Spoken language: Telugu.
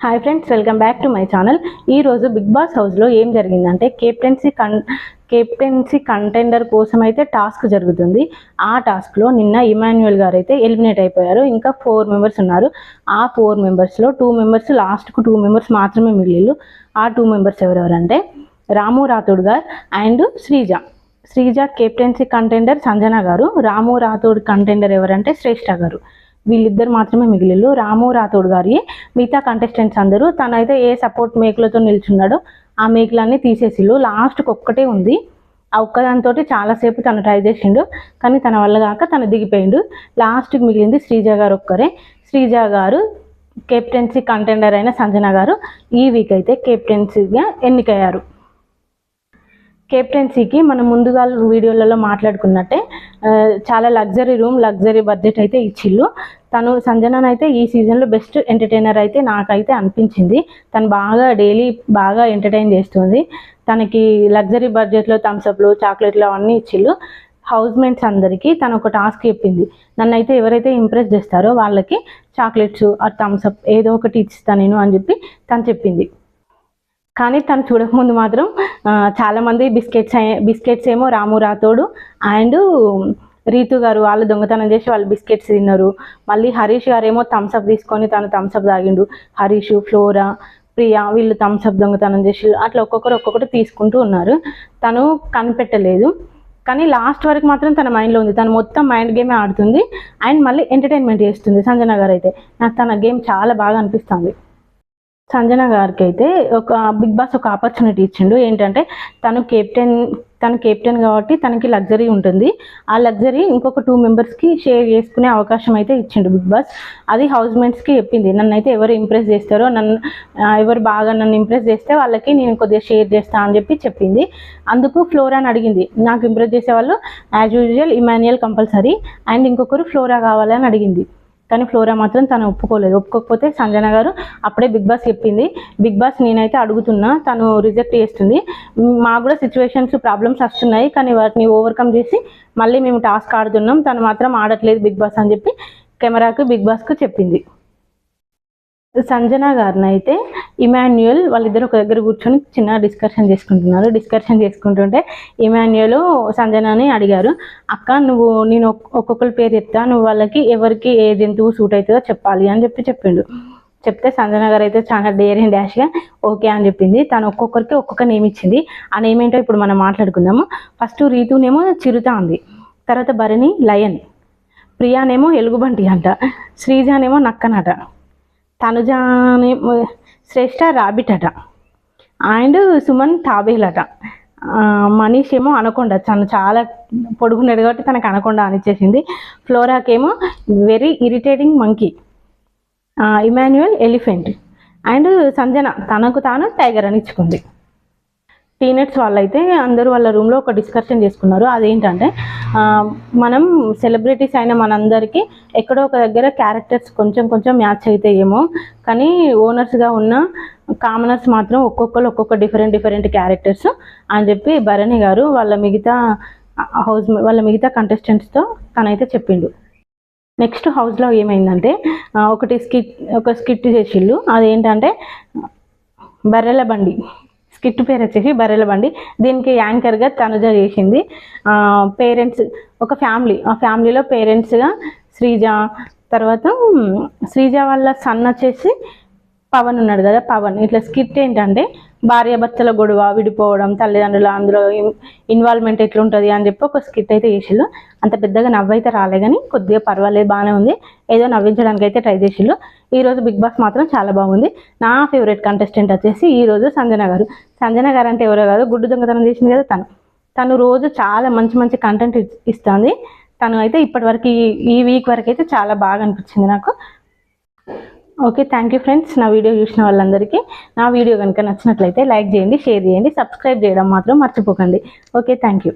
Hi friends, welcome back to my channel. ఈరోజు బిగ్ బాస్ హౌస్లో ఏం జరిగిందంటే కెప్టెన్సీ కంటెండర్ కోసం అయితే టాస్క్ జరుగుతుంది. ఆ టాస్క్లో నిన్న ఇమాన్యుయల్ గారు అయితే ఎలిమినేట్ అయిపోయారు. ఇంకా 4 మెంబర్స్ ఉన్నారు. ఆ 4 మెంబర్స్లో 2 మెంబర్స్ లాస్ట్కు 2 మెంబర్స్ మాత్రమే మిగిలిళ్ళు. ఆ 2 మెంబర్స్ ఎవరెవరంటే రాము రాథోడ్ గారు and Sreeja captaincy contender Sanjana గారు. రాము రాథోడ్ కంటెండర్ ఎవరంటే శ్రేష్ఠ గారు. వీళ్ళిద్దరు మాత్రమే మిగిలిళ్ళు. రాము రాథోడ్ గారి మిగతా కంటెస్టెంట్స్ అందరూ తనైతే ఏ సపోర్ట్ మేకులతో నిల్చున్నాడో ఆ మేకులన్నీ తీసేసిళ్ళు. లాస్ట్కి ఒక్కటే ఉంది. ఆ ఒక్కదానితో చాలాసేపు తను ట్రై చేసిండు, కానీ తన వల్ల కాక తను దిగిపోయిండు. లాస్ట్కి మిగిలింది శ్రీజ గారు ఒక్కరే. శ్రీజ గారు కెప్టెన్సీ కంటెండర్ అయిన సంజన గారు ఈ వీక్ అయితే కెప్టెన్సీగా ఎన్నికయ్యారు. కెప్టెన్సీకి మనం ముందుగా వీడియోలలో మాట్లాడుకున్నట్టే చాలా లగ్జరీ రూమ్, లగ్జరీ బడ్జెట్ అయితే ఇచ్చిళ్ళు. తను సంజనన్ అయితే ఈ సీజన్లో బెస్ట్ ఎంటర్టైనర్ అయితే నాకైతే అనిపించింది. తను డైలీ బాగా ఎంటర్టైన్ చేస్తుంది. తనకి లగ్జరీ బడ్జెట్లో థమ్స్అప్లు, చాక్లెట్లు అవన్నీ ఇచ్చిళ్ళు. హౌస్ మేట్స్ అందరికీ తను ఒక టాస్క్ చెప్పింది. నన్ను అయితే ఎవరైతే ఇంప్రెస్ చేస్తారో వాళ్ళకి చాక్లెట్స్ ఆ థమ్స్అప్ ఏదో ఒకటి ఇస్తాను నేను అని చెప్పి తను చెప్పింది. కానీ తను చూడకముందు మాత్రం చాలామంది బిస్కెట్స్ ఏమో రాము రాథోడు అండ్ రీతు గారు వాళ్ళు దొంగతనం చేసి వాళ్ళు బిస్కెట్స్ తిన్నారు. మళ్ళీ హరీష్ గారు ఏమో థమ్స్అప్ తీసుకొని తను థమ్స్అప్ తాగిండు. హరీష్, ఫ్లోరా, ప్రియా వీళ్ళు థమ్స్అప్ దొంగతనం చేసి అట్లా ఒక్కొక్కటి తీసుకుంటూ ఉన్నారు. తను కనిపెట్టలేదు, కానీ లాస్ట్ వరకు మాత్రం తన మైండ్లో ఉంది. తను మొత్తం మైండ్ గేమే ఆడుతుంది అండ్ మళ్ళీ ఎంటర్టైన్మెంట్ చేస్తుంది. సంజన గారు అయితే నాకు తన గేమ్ చాలా బాగా అనిపిస్తుంది. సంజన గారికి అయితే బిగ్ బాస్ ఒక ఆపర్చునిటీ ఇచ్చిండు. ఏంటంటే తను కెప్టెన్ కాబట్టి తనకి లగ్జరీ ఉంటుంది. ఆ లగ్జరీ ఇంకొక 2 మెంబర్స్కి షేర్ చేసుకునే అవకాశం అయితే ఇచ్చిండు బిగ్ బాస్. అది హౌస్ మేట్స్కి చెప్పింది. నన్ను అయితే ఎవరు ఇంప్రెస్ చేస్తారో, ఎవరు బాగా నన్ను ఇంప్రెస్ చేస్తే వాళ్ళకి నేను కొద్దిగా షేర్ చేస్తాను అని చెప్పింది. అందుకు ఫ్లోరాని అడిగింది. నాకు ఇంప్రెస్ చేసే వాళ్ళు as usual Emmanuel compulsory and ఇంకొకరు ఫ్లోరా కావాలని అడిగింది. కానీ ఫ్లోరా మాత్రం తను ఒప్పుకోకపోతే సంజన గారు అప్పుడే బిగ్ బాస్ చెప్పింది, బిగ్ బాస్ నేనైతే అడుగుతున్నా, తను రిజెక్ట్ చేస్తుంది. మాకు కూడా సిచ్యువేషన్స్ ప్రాబ్లమ్స్ వస్తున్నాయి, కానీ వాటిని ఓవర్కమ్ చేసి మళ్ళీ మేము టాస్క్ ఆడుతున్నాం, తను మాత్రం ఆడట్లేదు బిగ్ బాస్ అని చెప్పి కెమెరాకు బిగ్ బాస్కు చెప్పింది. సంజన గారిని అయితే ఇమాన్యుయల్ వాళ్ళిద్దరు ఒక దగ్గర కూర్చొని చిన్న డిస్కషన్ చేసుకుంటుంటే ఇమాన్యుయల్ సంజనని అడిగారు, అక్క నేను ఒక్కొక్కరి పేరు చెప్తా, నువ్వు వాళ్ళకి ఎవరికి ఏ జంతువు సూట్ అవుతుందో చెప్పాలి అని చెప్పిండు. చెప్తే సంజన గారు అయితే చాలా డేర్ అండ్ డాష్గా ఓకే అని చెప్పింది. తను ఒక్కొక్కరికి ఒక్కొక్క నేమ్ ఇచ్చింది. ఆ నేమ్ ఏంటో ఇప్పుడు మనం మాట్లాడుకుందాము. ఫస్ట్ రీతునేమో చిరుత అంది, తర్వాత భరణి లయన్, ప్రియానేమో ఎలుగుబంటి అంట, శ్రీజానేమో నక్కనట, తనుజానేమో శ్రేష్ఠ రాబిట్ అట అండ్ సుమన్ తాబేలట, మనీష్ ఏమో అనకొండ, తను చాలా పొడుగున్నాడు కాబట్టి తనకు అనకొండ అనిచ్చేసింది, ఫ్లోరాకేమో very irritating monkey, Emmanuel elephant and Sanjana తనకు తాను టైగర్ అని ఇచ్చుకుంది. టీనెట్స్ వాళ్ళైతే అందరూ వాళ్ళ రూమ్లో ఒక డిస్కషన్ చేసుకున్నారు. అదేంటంటే మనం సెలబ్రిటీస్ అయిన మనందరికీ ఎక్కడో ఒక దగ్గర క్యారెక్టర్స్ కొంచెం మ్యాచ్ అయితే ఏమో, కానీ ఓనర్స్గా ఉన్న కామనర్స్ మాత్రం ఒక్కొక్క డిఫరెంట్ క్యారెక్టర్స్ అని చెప్పి భరణి గారు వాళ్ళ మిగతా కంటెస్టెంట్స్తో తనైతే చెప్పిండు. నెక్స్ట్ హౌస్లో ఏమైందంటే ఒక స్కిట్ చేసిళ్ళు. అదేంటంటే బర్రెల బండి, స్కిట్ పేరు వచ్చేసి బర్రెల బండి. దీనికి యాంకర్గా తనుజ చేసింది. పేరెంట్స్ ఒక ఫ్యామిలీ, ఆ ఫ్యామిలీలో పేరెంట్స్గా శ్రీజ, తర్వాత శ్రీజ వాళ్ళ సన్ వచ్చేసి పవన్ ఉన్నాడు కదా, పవన్. ఇట్లా స్కిట్ ఏంటంటే భార్యాభర్తల గొడవ, విడిపోవడం, తల్లిదండ్రుల అందులో ఇన్వాల్వ్మెంట్ ఎట్లుంటుంది అని చెప్పి ఒక స్కిట్ అయితే చేసిళ్ళు. అంత పెద్దగా నవ్వైతే రాలే, కానీ కొద్దిగా పర్వాలేదు, బాగానే ఉంది, ఏదో నవ్వించడానికి అయితే ట్రై చేసిళ్ళు. ఈరోజు బిగ్ బాస్ మాత్రం చాలా బాగుంది. నా ఫేవరెట్ కంటెస్టెంట్ వచ్చేసి ఈరోజు సంజన గారు. సంజన గారు అంటే ఎవరో కాదు, గుడ్డు దొంగతనం చేసింది కదా తను రోజు చాలా మంచి కంటెంట్ ఇస్తుంది. తను అయితే ఇప్పటివరకు ఈ వీక్ వరకు అయితే చాలా బాగా అనిపించింది నాకు. Okay, thank you friends. నా వీడియో చూసిన వాళ్ళందరికీ నా వీడియో కనుక నచ్చినట్లయితే లైక్ చేయండి, షేర్ చేయండి, సబ్స్క్రైబ్ చేయడం మాత్రం మర్చిపోకండి. Okay, thank you.